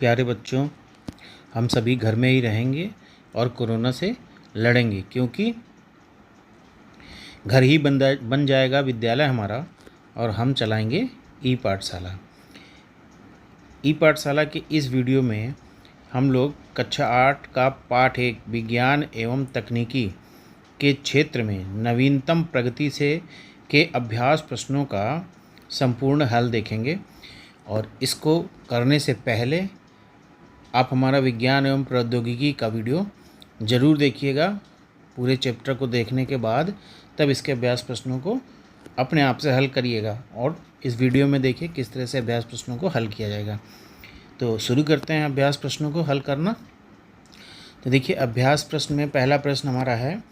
प्यारे बच्चों, हम सभी घर में ही रहेंगे और कोरोना से लड़ेंगे, क्योंकि घर ही बन जाएगा विद्यालय हमारा और हम चलाएंगे ई पाठशाला। ई पाठशाला के इस वीडियो में हम लोग कक्षा 8 का पाठ 1 विज्ञान एवं तकनीकी के क्षेत्र में नवीनतम प्रगति से के अभ्यास प्रश्नों का संपूर्ण हल देखेंगे। और इसको करने से पहले आप हमारा विज्ञान एवं प्रौद्योगिकी का वीडियो ज़रूर देखिएगा। पूरे चैप्टर को देखने के बाद तब इसके अभ्यास प्रश्नों को अपने आप से हल करिएगा और इस वीडियो में देखिए किस तरह से अभ्यास प्रश्नों को हल किया जाएगा। तो शुरू करते हैं अभ्यास प्रश्नों को हल करना। तो देखिए, अभ्यास प्रश्न में पहला प्रश्न हमारा है,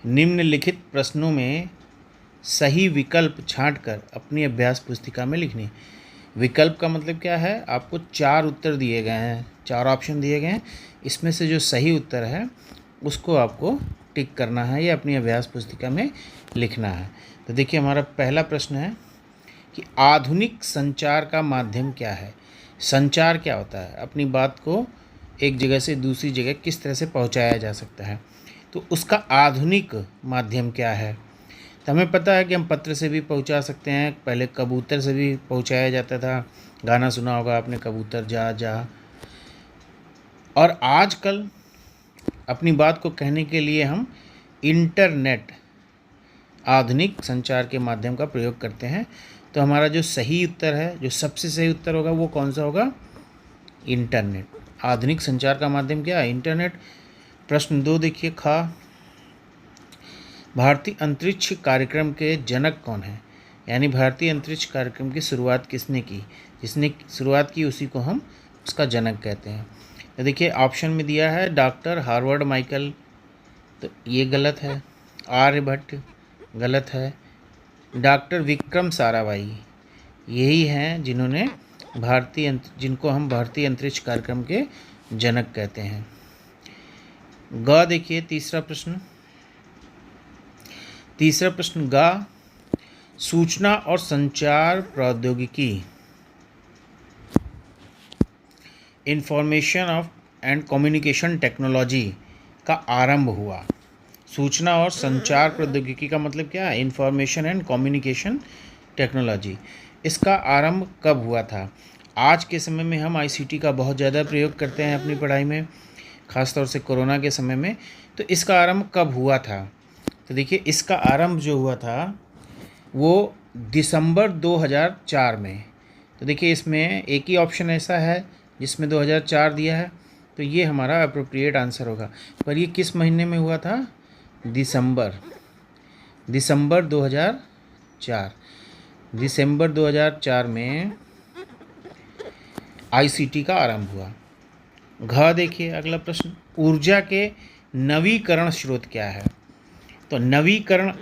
निम्नलिखित प्रश्नों में सही विकल्प छांटकर अपनी अभ्यास पुस्तिका में लिखनी। विकल्प का मतलब क्या है? आपको 4 उत्तर दिए गए हैं, 4 ऑप्शन दिए गए हैं। इसमें से जो सही उत्तर है उसको आपको टिक करना है या अपनी अभ्यास पुस्तिका में लिखना है। तो देखिए, हमारा पहला प्रश्न है कि आधुनिक संचार का माध्यम क्या है। संचार क्या होता है? अपनी बात को एक जगह से दूसरी जगह किस तरह से पहुंचाया जा सकता है, तो उसका आधुनिक माध्यम क्या है। तो हमें पता है कि हम पत्र से भी पहुंचा सकते हैं, पहले कबूतर से भी पहुंचाया जाता था, गाना सुना होगा आपने, कबूतर जा जा। और आजकल अपनी बात को कहने के लिए हम इंटरनेट, आधुनिक संचार के माध्यम का प्रयोग करते हैं। तो हमारा जो सही उत्तर है, जो सबसे सही उत्तर होगा, वो कौन सा होगा? इंटरनेट। आधुनिक संचार का माध्यम क्या है? इंटरनेट। प्रश्न 2 देखिए, खा, भारतीय अंतरिक्ष कार्यक्रम के जनक कौन है? यानी भारतीय अंतरिक्ष कार्यक्रम की शुरुआत किसने की? जिसने शुरुआत की उसी को हम उसका जनक कहते हैं। तो देखिए, ऑप्शन में दिया है डॉक्टर हार्वर्ड माइकल, तो ये गलत है। आर्यभट्ट गलत है। डॉक्टर विक्रम साराभाई यही हैं जिन्होंने जिनको हम भारतीय अंतरिक्ष कार्यक्रम के जनक कहते हैं। ग देखिए, तीसरा प्रश्न ग, सूचना और संचार प्रौद्योगिकी, information of and communication technology का आरंभ हुआ। सूचना और संचार प्रौद्योगिकी का मतलब क्या है? Information and communication technology. इसका आरंभ कब हुआ था? आज के समय में हम आईसीटी का बहुत ज़्यादा प्रयोग करते हैं अपनी पढ़ाई में, ख़ासतौर से कोरोना के समय में। तो इसका आरंभ कब हुआ था? तो देखिए, इसका आरंभ जो हुआ था वो दिसंबर 2004 में। तो देखिए, इसमें एक ही ऑप्शन ऐसा है जिसमें 2004 दिया है, तो ये हमारा अप्रोप्रिएट आंसर होगा। पर ये किस महीने में हुआ था? दिसंबर 2004। दिसंबर 2004 में आईसीटी का आरंभ हुआ। घ देखिए, अगला प्रश्न, ऊर्जा के नवीकरण स्रोत क्या है? तो नवीकरण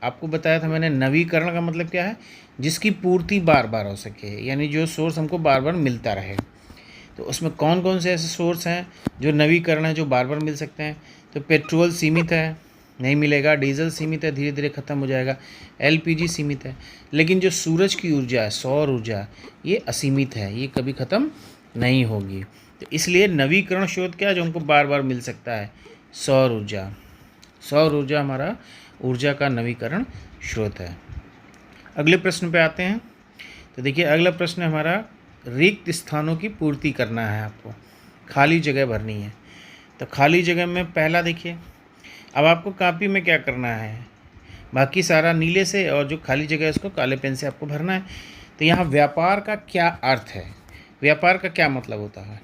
आपको बताया था मैंने। नवीकरण का मतलब क्या है? जिसकी पूर्ति बार बार हो सके, यानी जो सोर्स हमको बार बार मिलता रहे। तो उसमें कौन कौन से ऐसे सोर्स हैं जो नवीकरण है, जो बार बार मिल सकते हैं? तो पेट्रोल सीमित है, नहीं मिलेगा। डीजल सीमित है, धीरे धीरे ख़त्म हो जाएगा। एलपीजी सीमित है। लेकिन जो सूरज की ऊर्जा है, सौर ऊर्जा, ये असीमित है, ये कभी ख़त्म नहीं होगी। तो इसलिए नवीकरण स्रोत क्या है जो हमको बार बार मिल सकता है? सौर ऊर्जा। सौर ऊर्जा हमारा ऊर्जा का नवीकरण स्रोत है। अगले प्रश्न पे आते हैं। तो देखिए, अगला प्रश्न हमारा, रिक्त स्थानों की पूर्ति करना है, आपको खाली जगह भरनी है। तो खाली जगह में पहला देखिए, अब आपको कॉपी में क्या करना है? बाकी सारा नीले से और जो खाली जगह है उसको काले पेन से आपको भरना है। तो यहाँ व्यापार का क्या अर्थ है? व्यापार का क्या मतलब होता है?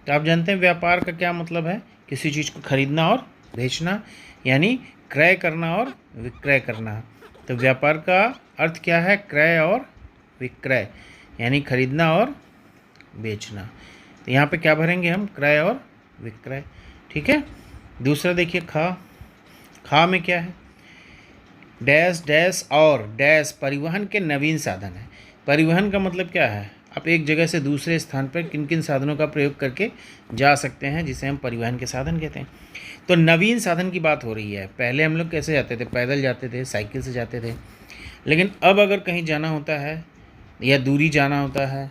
तो आप जानते हैं व्यापार का क्या मतलब है? किसी चीज़ को खरीदना और बेचना, यानी क्रय करना और विक्रय करना। तो व्यापार का अर्थ क्या है? क्रय और विक्रय, यानी खरीदना और बेचना। तो यहाँ पे क्या भरेंगे हम? क्रय और विक्रय। ठीक है। दूसरा देखिए, खा में क्या है? डैश डैश और डैश परिवहन के नवीन साधन है। परिवहन का मतलब क्या है? आप एक जगह से दूसरे स्थान पर किन किन साधनों का प्रयोग करके जा सकते हैं, जिसे हम परिवहन के साधन कहते हैं। तो नवीन साधन की बात हो रही है। पहले हम लोग कैसे जाते थे? पैदल जाते थे, साइकिल से जाते थे। लेकिन अब अगर कहीं जाना होता है या दूरी जाना होता है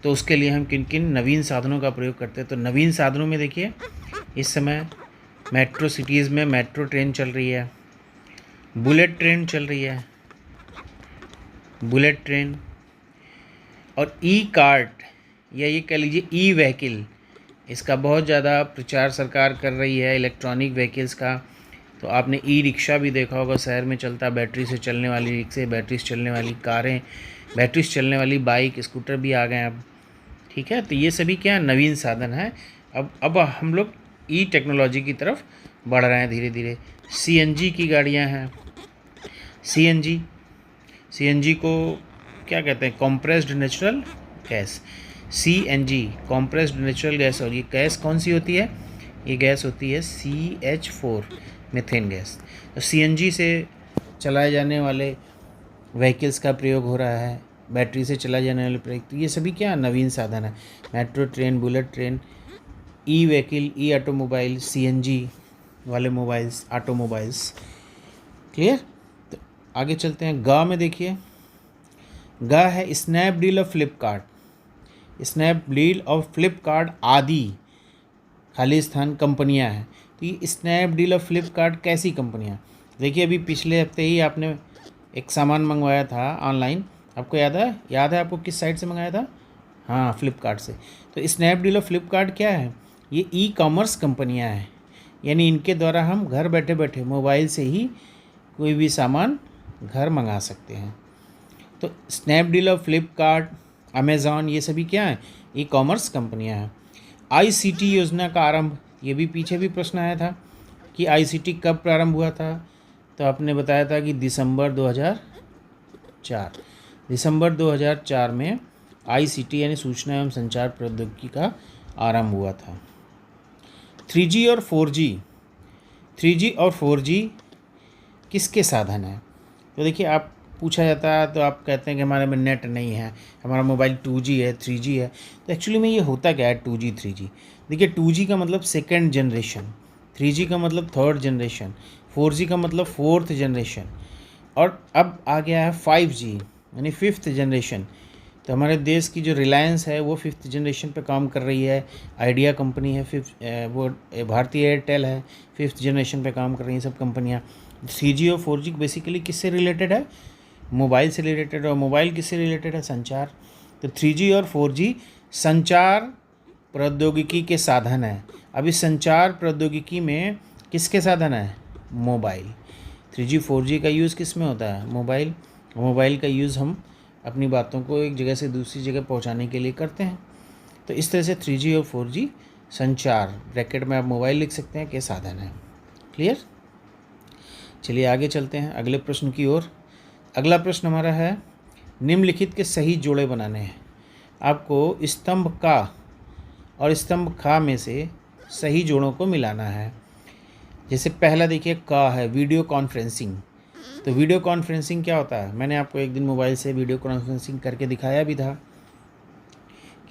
तो उसके लिए हम किन किन नवीन साधनों का प्रयोग करते हैं। तो नवीन साधनों में देखिए, इस समय मेट्रो सिटीज़ में मेट्रो ट्रेन चल रही है, बुलेट ट्रेन चल रही है, बुलेट ट्रेन, और ई कार्ट या ये कह लीजिए ई व्हीकल, इसका बहुत ज़्यादा प्रचार सरकार कर रही है, इलेक्ट्रॉनिक व्हीकल्स का। तो आपने ई रिक्शा भी देखा होगा, शहर में चलता, बैटरी से चलने वाली रिक्शे, बैटरी से चलने वाली कारें, बैटरी से चलने वाली बाइक, स्कूटर भी आ गए हैं अब। ठीक है, तो ये सभी क्या नवीन साधन है। अब हम लोग ई टेक्नोलॉजी की तरफ बढ़ रहे हैं धीरे धीरे। सीएनजी की गाड़ियां हैं। सीएनजी को क्या कहते हैं? Compressed natural gas. CNG compressed natural gas. और ये गैस कौन सी होती है? ये गैस होती है CH4 मीथेन गैस। तो सीएनजी से चलाए जाने वाले व्हीकल्स का प्रयोग हो रहा है, बैटरी से चला जाने वाले प्रयोग। तो ये सभी क्या नवीन साधन है? Metro train, bullet train, e vehicle, ई ऑटोमोबाइल, सीएनजी वाले मोबाइल्स, ऑटोमोबाइल्स। क्लियर? तो आगे चलते हैं। गा में देखिए, गा है स्नैपडील और फ्लिपकार्ट। स्नैपडील और फ्लिपकार्ट आदि खाली स्थान कंपनियां हैं। तो ये स्नैपडील और फ्लिपकार्ट कैसी कंपनियां? देखिए, अभी पिछले हफ्ते ही आपने एक सामान मंगवाया था ऑनलाइन, आपको याद है? याद है आपको किस साइट से मंगाया था? हाँ, फ्लिपकार्ट से। तो स्नैपडील और फ्लिपकार्ट क्या है? ये ई कॉमर्स कंपनियां हैं, यानी इनके द्वारा हम घर बैठे बैठे मोबाइल से ही कोई भी सामान घर मंगा सकते हैं। तो स्नैपडील और फ्लिपकार्ट, अमेज़ॉन, ये सभी क्या हैं? ई कॉमर्स कंपनियां हैं। आईसीटी योजना का आरंभ, ये भी पीछे भी प्रश्न आया था कि आईसीटी कब प्रारंभ हुआ था। तो आपने बताया था कि दिसंबर 2004 में आईसीटी यानी सूचना एवं संचार प्रौद्योगिकी का आरंभ हुआ था। 3G और 4G किसके साधन हैं? तो देखिए, आप पूछा जाता है तो आप कहते हैं कि हमारे में नेट नहीं है, हमारा मोबाइल 2G है, 3G है। तो एक्चुअली में ये होता क्या है 2G 3G? देखिए, 2G का मतलब सेकेंड जनरेशन, 3G का मतलब थर्ड जनरेशन, 4G का मतलब फोर्थ जनरेशन, और अब आ गया है 5G यानी फिफ्थ जनरेशन। तो हमारे देश की जो रिलायंस है वो फिफ्थ जनरेशन पे काम कर रही है, आइडिया कंपनी है वो भारतीय एयरटेल है, फिफ्थ जनरेशन पे काम कर रही हैं सब कंपनियां। 3G और 4G बेसिकली किससे रिलेटेड है? मोबाइल से रिलेटेड। और मोबाइल किससे रिलेटेड है? संचार। तो 3G और 4G संचार प्रौद्योगिकी के साधन है। अब इस संचार प्रौद्योगिकी में किसके साधन है? मोबाइल। 3G 4G का यूज़ किस में होता है? मोबाइल। मोबाइल का यूज़ हम अपनी बातों को एक जगह से दूसरी जगह पहुंचाने के लिए करते हैं। तो इस तरह से 3G और 4G संचार, ब्रैकेट में आप मोबाइल लिख सकते हैं, के साधन है। क्लियर? चलिए आगे चलते हैं अगले प्रश्न की ओर। अगला प्रश्न हमारा है, निम्नलिखित के सही जोड़े बनाने हैं। आपको स्तंभ का और स्तंभ खा में से सही जोड़ों को मिलाना है। जैसे पहला देखिए, का है वीडियो कॉन्फ्रेंसिंग। तो वीडियो कॉन्फ्रेंसिंग क्या होता है? मैंने आपको एक दिन मोबाइल से वीडियो कॉन्फ्रेंसिंग करके दिखाया भी था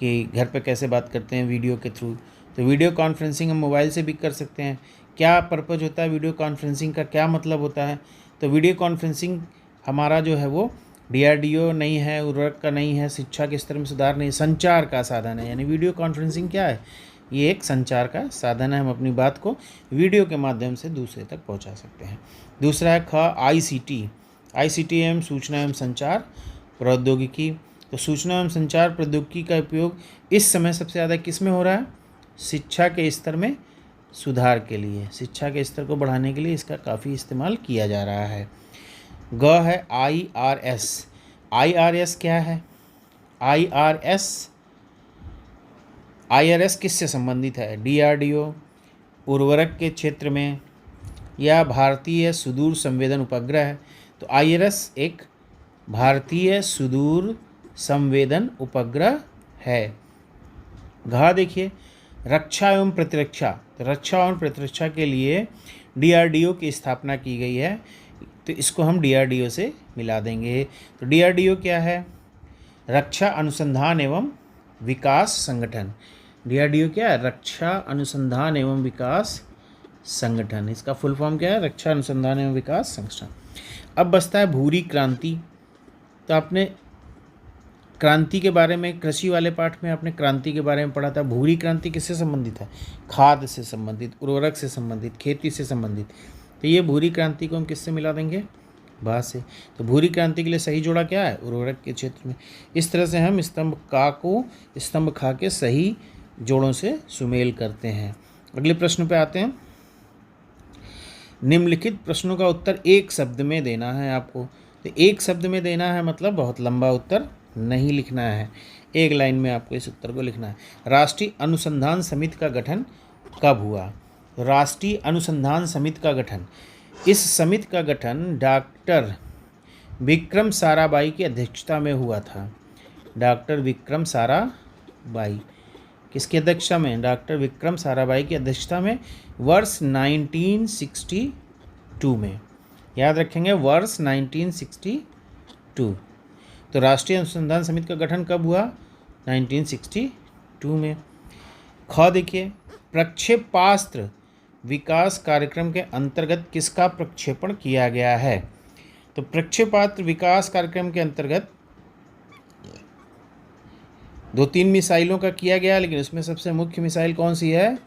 कि घर पे कैसे बात करते हैं वीडियो के थ्रू। तो वीडियो कॉन्फ्रेंसिंग हम मोबाइल से भी कर सकते हैं। क्या पर्पज़ होता है वीडियो कॉन्फ्रेंसिंग का, क्या मतलब होता है? तो वीडियो कॉन्फ्रेंसिंग हमारा जो है वो DRDO नहीं है, उर्वरक का नहीं है, शिक्षा के स्तर में सुधार नहीं, संचार का साधन है। यानी वीडियो कॉन्फ्रेंसिंग क्या है? ये एक संचार का साधन है। हम अपनी बात को वीडियो के माध्यम से दूसरे तक पहुंचा सकते हैं। दूसरा है ख, ICT एवं सूचना एवं संचार प्रौद्योगिकी। तो सूचना एवं संचार प्रौद्योगिकी का उपयोग इस समय सबसे ज़्यादा किस में हो रहा है? शिक्षा के स्तर में सुधार के लिए, शिक्षा के स्तर को बढ़ाने के लिए इसका काफ़ी इस्तेमाल किया जा रहा है। ग है IRS क्या है? IRS किससे संबंधित है? DRDO, उर्वरक के क्षेत्र में, या भारतीय सुदूर संवेदन उपग्रह है। तो IRS एक भारतीय सुदूर संवेदन उपग्रह है। घा देखिए, रक्षा एवं प्रतिरक्षा। तो रक्षा एवं प्रतिरक्षा के लिए DRDO की स्थापना की गई है, तो इसको हम DRDO से मिला देंगे। तो DRDO क्या है? रक्षा अनुसंधान एवं विकास संगठन। DRDO क्या है? रक्षा अनुसंधान एवं विकास संगठन। इसका फुल फॉर्म क्या है? रक्षा अनुसंधान एवं विकास संगठन। अब बचता है भूरी क्रांति। तो आपने क्रांति के बारे में, कृषि वाले पाठ में आपने क्रांति के बारे में पढ़ा था। भूरी क्रांति किससे संबंधित है? खाद से संबंधित, उर्वरक से संबंधित, खेती से संबंधित। तो ये भूरी क्रांति को हम किससे मिला देंगे? भा से। तो भूरी क्रांति के लिए सही जोड़ा क्या है? उर्वरक के क्षेत्र में। इस तरह से हम स्तंभ का को स्तंभ खा के सही जोड़ों से सुमेल करते हैं। अगले प्रश्न पे आते हैं। निम्नलिखित प्रश्नों का उत्तर एक शब्द में देना है आपको। तो एक शब्द में देना है मतलब बहुत लंबा उत्तर नहीं लिखना है, एक लाइन में आपको इस उत्तर को लिखना है। राष्ट्रीय अनुसंधान समिति का गठन कब हुआ? राष्ट्रीय अनुसंधान समिति का गठन, इस समिति का गठन डॉक्टर विक्रम साराभाई की अध्यक्षता में हुआ था। डॉक्टर विक्रम साराभाई किसकी अध्यक्षता में? डॉक्टर विक्रम साराभाई की अध्यक्षता में वर्ष 1962 में। याद रखेंगे, वर्ष 1962। तो राष्ट्रीय अनुसंधान समिति का गठन कब हुआ? 1962 में। ख देखिए, प्रक्षेपास्त्र विकास कार्यक्रम के अंतर्गत किसका प्रक्षेपण किया गया है? तो प्रक्षेपास्त्र विकास कार्यक्रम के अंतर्गत 2-3 मिसाइलों का किया गया, लेकिन उसमें सबसे मुख्य मिसाइल कौन सी है?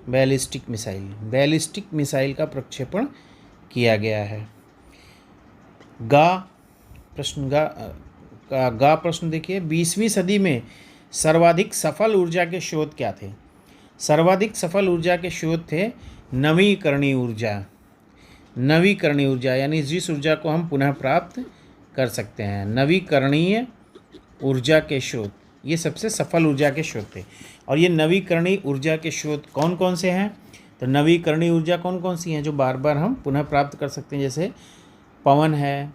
Ballistic missile. बैलिस्टिक मिसाइल का प्रक्षेपण किया गया है। प्रश्न देखिए, 20वीं सदी में सर्वाधिक सफल ऊर्जा के स्रोत क्या थे? सर्वाधिक सफल ऊर्जा के स्रोत थे नवीकरणीय ऊर्जा। नवीकरणीय ऊर्जा यानी जिस ऊर्जा को हम पुनः प्राप्त कर सकते हैं, नवीकरणीय ऊर्जा के स्रोत, ये सबसे सफल ऊर्जा के स्रोत थे। और ये नवीकरणीय ऊर्जा के स्रोत कौन कौन से हैं? तो नवीकरणीय ऊर्जा कौन कौन सी हैं जो बार बार हम पुनः प्राप्त कर सकते हैं? जैसे पवन है,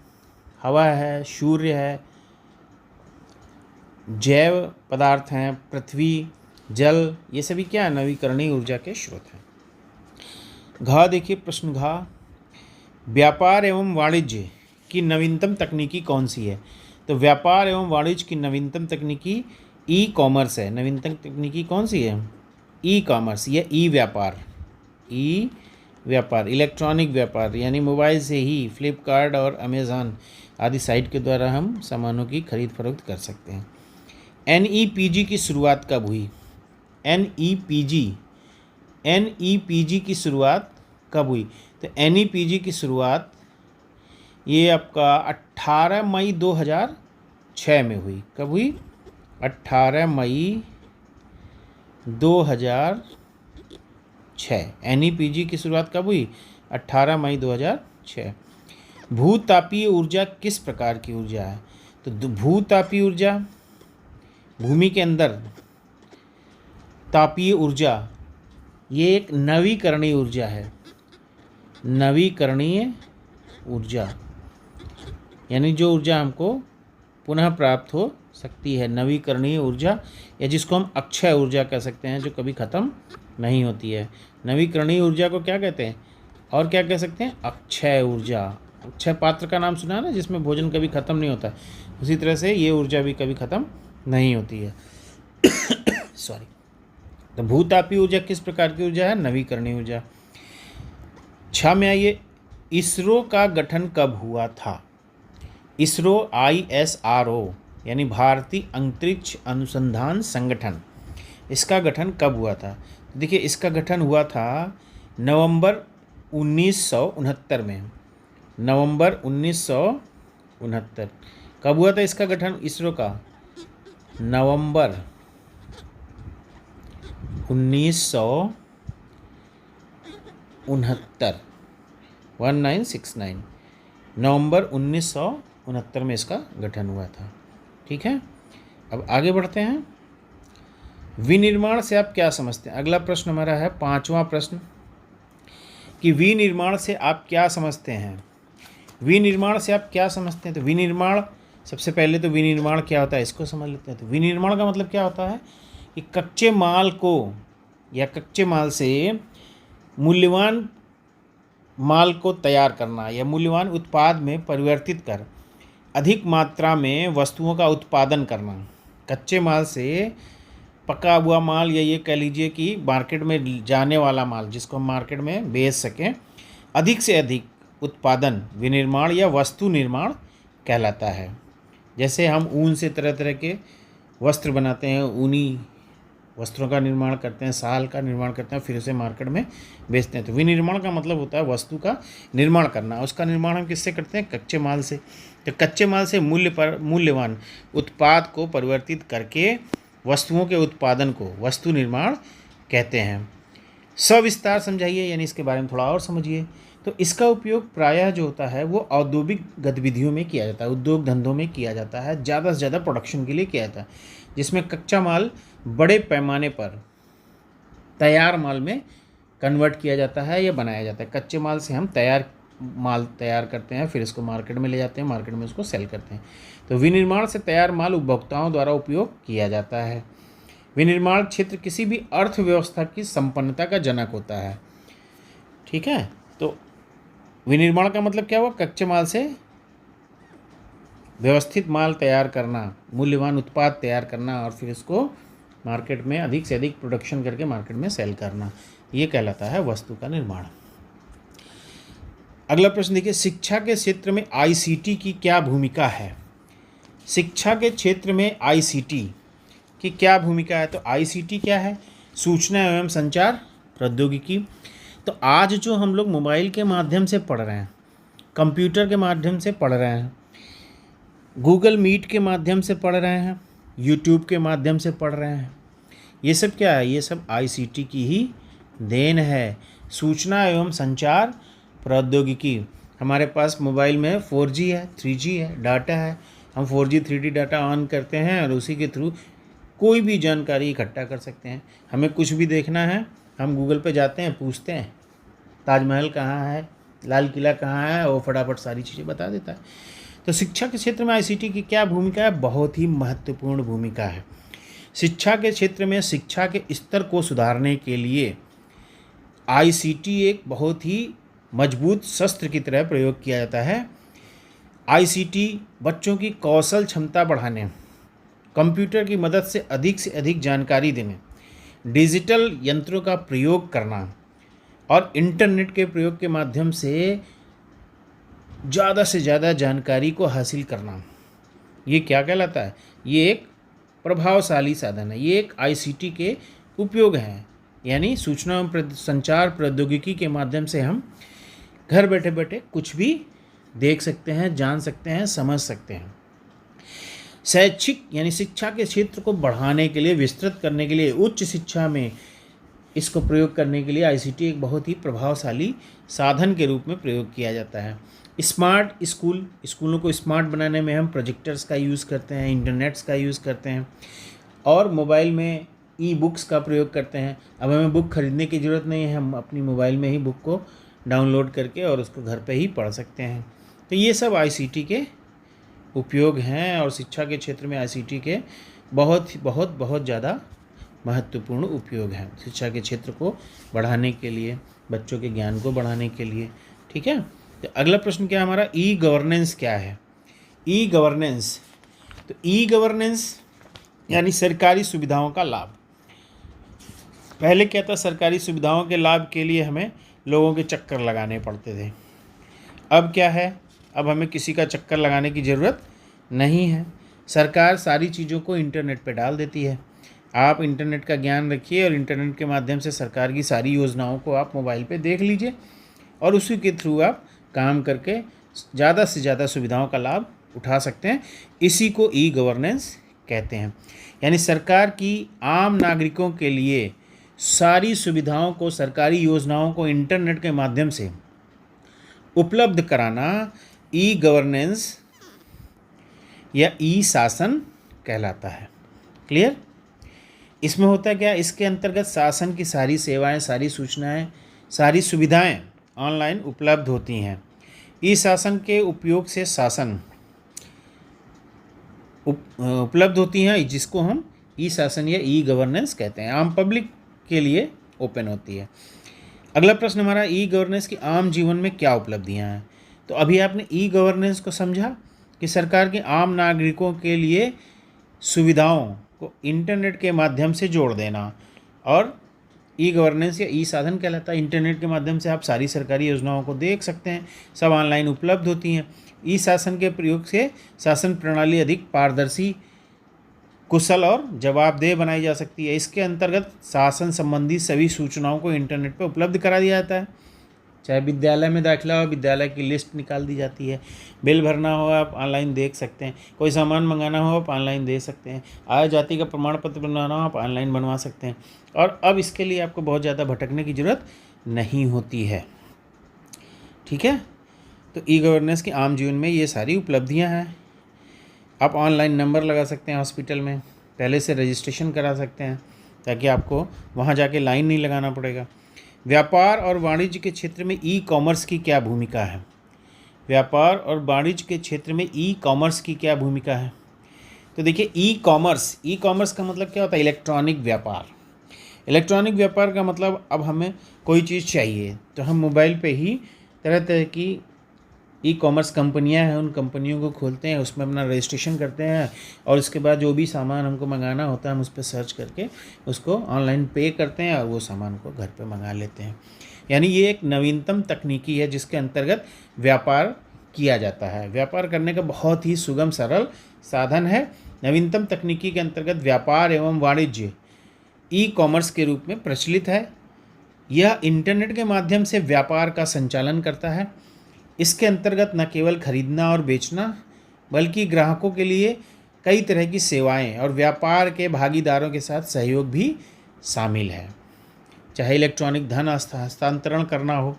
हवा है, सूर्य है, जैव पदार्थ हैं, पृथ्वी, जल, ये सभी क्या है? नवीकरणीय ऊर्जा के स्रोत हैं। घ देखिए, प्रश्न घ, व्यापार एवं वाणिज्य की नवीनतम तकनीकी कौन सी है? तो व्यापार एवं वाणिज्य की नवीनतम तकनीकी ई कॉमर्स है। नवीनतम तकनीकी कौन सी है? ई कॉमर्स या ई व्यापार। ई व्यापार, इलेक्ट्रॉनिक व्यापार, यानी मोबाइल से ही फ्लिपकार्ट और अमेज़ॉन आदि साइट के द्वारा हम सामानों की खरीद फरोख्त कर सकते हैं। NEPG की शुरुआत कब हुई? NEPG की शुरुआत कब हुई? तो NEPG की शुरुआत ये आपका 18 मई 2006 में हुई। कब हुई? 18 मई 2006। NEPG की शुरुआत कब हुई? 18 मई 2006। भूतापीय ऊर्जा किस प्रकार की ऊर्जा है? तो भूतापीय ऊर्जा, भूमि के अंदर तापीय ऊर्जा, ये एक नवीकरणीय ऊर्जा है। नवीकरणीय ऊर्जा यानी जो ऊर्जा हमको पुनः प्राप्त हो सकती है, नवीकरणीय ऊर्जा, या जिसको हम अक्षय ऊर्जा कह सकते हैं, जो कभी ख़त्म नहीं होती है। नवीकरणीय ऊर्जा को क्या कहते हैं? और क्या कह सकते हैं? अक्षय ऊर्जा। अक्षय पात्र का नाम सुना ना, जिसमें भोजन कभी ख़त्म नहीं होता, उसी तरह से ये ऊर्जा भी कभी ख़त्म नहीं होती है। सॉरी। तो भूतापीय ऊर्जा किस प्रकार की ऊर्जा है? नवीकरणीय ऊर्जा। 6 में आइए, इसरो का गठन कब हुआ था? इसरो ISRO यानी भारतीय अंतरिक्ष अनुसंधान संगठन, इसका गठन कब हुआ था? देखिए, इसका गठन हुआ था नवंबर 1969 में। नवंबर 1969 कब हुआ था इसका गठन इसरो का? नवंबर 1969, 1969, नवंबर 1969 में इसका गठन हुआ था। ठीक है, अब आगे बढ़ते हैं। विनिर्माण से आप क्या समझते हैं? अगला प्रश्न हमारा है 5वां प्रश्न कि विनिर्माण से आप क्या समझते हैं? विनिर्माण से आप क्या समझते हैं? तो विनिर्माण, सबसे पहले तो विनिर्माण क्या होता है इसको समझ लेते हैं। तो विनिर्माण का मतलब क्या होता है कि कच्चे माल को या कच्चे माल से मूल्यवान माल को तैयार करना या मूल्यवान उत्पाद में परिवर्तित कर अधिक मात्रा में वस्तुओं का उत्पादन करना। कच्चे माल से पका हुआ माल, या ये कह लीजिए कि मार्केट में जाने वाला माल, जिसको हम मार्केट में बेच सकें, अधिक से अधिक उत्पादन विनिर्माण या वस्तु निर्माण कहलाता है। जैसे हम ऊन से तरह तरह के वस्त्र बनाते हैं, ऊनी वस्त्रों का निर्माण करते हैं, साल का निर्माण करते हैं, फिर उसे मार्केट में बेचते हैं। तो विनिर्माण का मतलब होता है वस्तु का निर्माण करना। उसका निर्माण हम किससे करते हैं? कच्चे माल से। तो कच्चे माल से मूल्यवान उत्पाद को परिवर्तित करके वस्तुओं के उत्पादन को वस्तु निर्माण कहते हैं। सविस्तार समझाइए, यानी इसके बारे में थोड़ा और समझिए। तो इसका उपयोग प्रायः जो होता है वो औद्योगिक गतिविधियों में किया जाता है, उद्योग धंधों में किया जाता है, ज़्यादा से ज़्यादा प्रोडक्शन के लिए किया जाता है, जिसमें कच्चा माल बड़े पैमाने पर तैयार माल में कन्वर्ट किया जाता है या बनाया जाता है। कच्चे माल से हम माल तैयार करते हैं, फिर इसको मार्केट में ले जाते हैं, मार्केट में उसको सेल करते हैं। तो विनिर्माण से तैयार माल उपभोक्ताओं द्वारा उपयोग किया जाता है। विनिर्माण क्षेत्र किसी भी अर्थव्यवस्था की संपन्नता का जनक होता है। ठीक है, तो विनिर्माण का मतलब क्या हुआ? कच्चे माल से व्यवस्थित माल तैयार करना, मूल्यवान उत्पाद तैयार करना और फिर इसको मार्केट में अधिक से अधिक प्रोडक्शन करके मार्केट में सेल करना, ये कहलाता है वस्तु का निर्माण। अगला प्रश्न देखिए, शिक्षा के क्षेत्र में आईसीटी की क्या भूमिका है? शिक्षा के क्षेत्र में आईसीटी की क्या भूमिका है? तो आईसीटी क्या है? सूचना एवं संचार प्रौद्योगिकी। तो आज जो हम लोग मोबाइल के माध्यम से पढ़ रहे हैं, कंप्यूटर के माध्यम से पढ़ रहे हैं, गूगल मीट के माध्यम से पढ़ रहे हैं, यूट्यूब के माध्यम से पढ़ रहे हैं, ये सब क्या है? ये सब आईसीटी की ही देन है। सूचना एवं संचार प्रौद्योगिकी। हमारे पास मोबाइल में 4G है, 3G है, डाटा है। हम 4G 3G डाटा ऑन करते हैं और उसी के थ्रू कोई भी जानकारी इकट्ठा कर सकते हैं। हमें कुछ भी देखना है, हम गूगल पे जाते हैं, पूछते हैं ताजमहल कहाँ है, लाल किला कहाँ है, वो फटाफट सारी चीज़ें बता देता है। तो शिक्षा के क्षेत्र में आईसीटी की क्या भूमिका है? बहुत ही महत्वपूर्ण भूमिका है। शिक्षा के क्षेत्र में शिक्षा के स्तर को सुधारने के लिए आईसीटी एक बहुत ही मजबूत शस्त्र की तरह प्रयोग किया जाता है। आईसीटी बच्चों की कौशल क्षमता बढ़ाने, कंप्यूटर की मदद से अधिक जानकारी देने, डिजिटल यंत्रों का प्रयोग करना और इंटरनेट के प्रयोग के माध्यम से ज़्यादा जानकारी को हासिल करना, ये क्या कहलाता है? ये एक प्रभावशाली साधन है। ये एक आईसीटी के उपयोग हैं, यानी सूचना एवं संचार प्रौद्योगिकी के माध्यम से हम घर बैठे बैठे कुछ भी देख सकते हैं, जान सकते हैं, समझ सकते हैं। शैक्षिक यानी शिक्षा के क्षेत्र को बढ़ाने के लिए, विस्तृत करने के लिए, उच्च शिक्षा में इसको प्रयोग करने के लिए आईसीटी एक बहुत ही प्रभावशाली साधन के रूप में प्रयोग किया जाता है। स्मार्ट स्कूलों को स्मार्ट बनाने में हम प्रोजेक्टर्स का यूज़ करते हैं, इंटरनेट्स का यूज़ करते हैं और मोबाइल में ई बुक्स का प्रयोग करते हैं। अब हमें बुक खरीदने की ज़रूरत नहीं है, हम अपनी मोबाइल में ही बुक को डाउनलोड करके और उसको घर पे ही पढ़ सकते हैं। तो ये सब आईसीटी के उपयोग हैं और शिक्षा के क्षेत्र में आईसीटी के बहुत ज़्यादा महत्वपूर्ण उपयोग हैं शिक्षा के क्षेत्र को बढ़ाने के लिए, बच्चों के ज्ञान को बढ़ाने के लिए। ठीक है, तो अगला प्रश्न क्या है हमारा? ई गवर्नेंस क्या है? ई गवर्नेंस, तो ई गवर्नेंस यानी सरकारी सुविधाओं का लाभ। पहले क्या था? सरकारी सुविधाओं के लाभ के लिए हमें लोगों के चक्कर लगाने पड़ते थे। अब क्या है? अब हमें किसी का चक्कर लगाने की ज़रूरत नहीं है। सरकार सारी चीज़ों को इंटरनेट पे डाल देती है। आप इंटरनेट का ज्ञान रखिए और इंटरनेट के माध्यम से सरकार की सारी योजनाओं को आप मोबाइल पे देख लीजिए और उसी के थ्रू आप काम करके ज़्यादा से ज़्यादा सुविधाओं का लाभ उठा सकते हैं। इसी को ई गवर्नेंस कहते हैं। यानी सरकार की आम नागरिकों के लिए सारी सुविधाओं को, सरकारी योजनाओं को इंटरनेट के माध्यम से उपलब्ध कराना ई गवर्नेंस या ई शासन कहलाता है। क्लियर? इसमें होता क्या? इसके अंतर्गत शासन की सारी सेवाएं, सारी सूचनाएं, सारी सुविधाएं ऑनलाइन उपलब्ध होती हैं। ई शासन के उपयोग से शासन उपलब्ध होती हैं, जिसको हम ई शासन या ई गवर्नेंस कहते हैं। आम पब्लिक के लिए ओपन होती है। अगला प्रश्न हमारा, ई गवर्नेंस की आम जीवन में क्या उपलब्धियां हैं? तो अभी आपने ई गवर्नेंस को समझा कि सरकार के आम नागरिकों के लिए सुविधाओं को इंटरनेट के माध्यम से जोड़ देना और ई गवर्नेंस या ई साधन कहलाता है। इंटरनेट के माध्यम से आप सारी सरकारी योजनाओं को देख सकते हैं, सब ऑनलाइन उपलब्ध होती हैं। ई शासन के प्रयोग से शासन प्रणाली अधिक पारदर्शी, कुशल और जवाबदेह बनाई जा सकती है। इसके अंतर्गत शासन संबंधी सभी सूचनाओं को इंटरनेट पर उपलब्ध करा दिया जाता है। चाहे विद्यालय में दाखिला हो, विद्यालय की लिस्ट निकाल दी जाती है। बिल भरना हो आप ऑनलाइन देख सकते हैं, कोई सामान मंगाना हो आप ऑनलाइन दे सकते हैं, आय जाति का प्रमाण पत्र बनवाना हो आप ऑनलाइन बनवा सकते हैं। और अब इसके लिए आपको बहुत ज़्यादा भटकने की ज़रूरत नहीं होती है। ठीक है, तो ई गवर्नेंस की आम जीवन में ये सारी उपलब्धियाँ हैं। आप ऑनलाइन नंबर लगा सकते हैं हॉस्पिटल में, पहले से रजिस्ट्रेशन करा सकते हैं ताकि आपको वहाँ जाके लाइन नहीं लगाना पड़ेगा। व्यापार और वाणिज्य के क्षेत्र में ई कॉमर्स की क्या भूमिका है? व्यापार और वाणिज्य के क्षेत्र में ई कॉमर्स की क्या भूमिका है? तो देखिए, ई कॉमर्स का मतलब क्या होता है? इलेक्ट्रॉनिक व्यापार। इलेक्ट्रॉनिक व्यापार का मतलब, अब हमें कोई चीज़ चाहिए तो हम मोबाइल पे ही तरह तरह की ई कॉमर्स कंपनियां हैं, उन कंपनियों को खोलते हैं, उसमें अपना रजिस्ट्रेशन करते हैं और उसके बाद जो भी सामान हमको मंगाना होता है हम उस पर सर्च करके उसको ऑनलाइन पे करते हैं और वो सामान को घर पे मंगा लेते हैं। यानी ये एक नवीनतम तकनीकी है जिसके अंतर्गत व्यापार किया जाता है। व्यापार करने का बहुत ही सुगम सरल साधन है। नवीनतम तकनीकी के अंतर्गत व्यापार एवं वाणिज्य ई कॉमर्स के रूप में प्रचलित है। यह इंटरनेट के माध्यम से व्यापार का संचालन करता है। इसके अंतर्गत न केवल खरीदना और बेचना बल्कि ग्राहकों के लिए कई तरह की सेवाएं और व्यापार के भागीदारों के साथ सहयोग भी शामिल है। चाहे इलेक्ट्रॉनिक धन हस्तांतरण करना हो,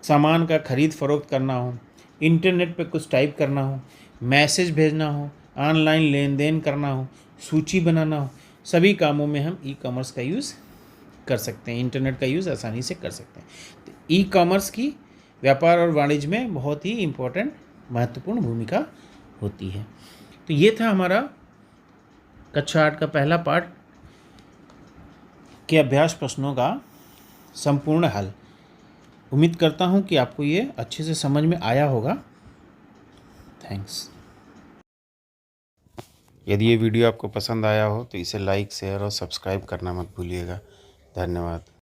सामान का खरीद फरोख्त करना हो, इंटरनेट पर कुछ टाइप करना हो, मैसेज भेजना हो, ऑनलाइन लेन देन करना हो, सूची बनाना हो, सभी कामों में हम ई कॉमर्स का यूज़ कर सकते हैं। इंटरनेट का यूज़ आसानी से कर सकते हैं। तो ई कॉमर्स की व्यापार और वाणिज्य में बहुत ही इम्पोर्टेंट, महत्वपूर्ण भूमिका होती है। तो ये था हमारा कक्षा 8 का पहला पार्ट के अभ्यास प्रश्नों का संपूर्ण हल। उम्मीद करता हूँ कि आपको ये अच्छे से समझ में आया होगा। थैंक्स। यदि ये वीडियो आपको पसंद आया हो तो इसे लाइक, शेयर और सब्सक्राइब करना मत भूलिएगा। धन्यवाद।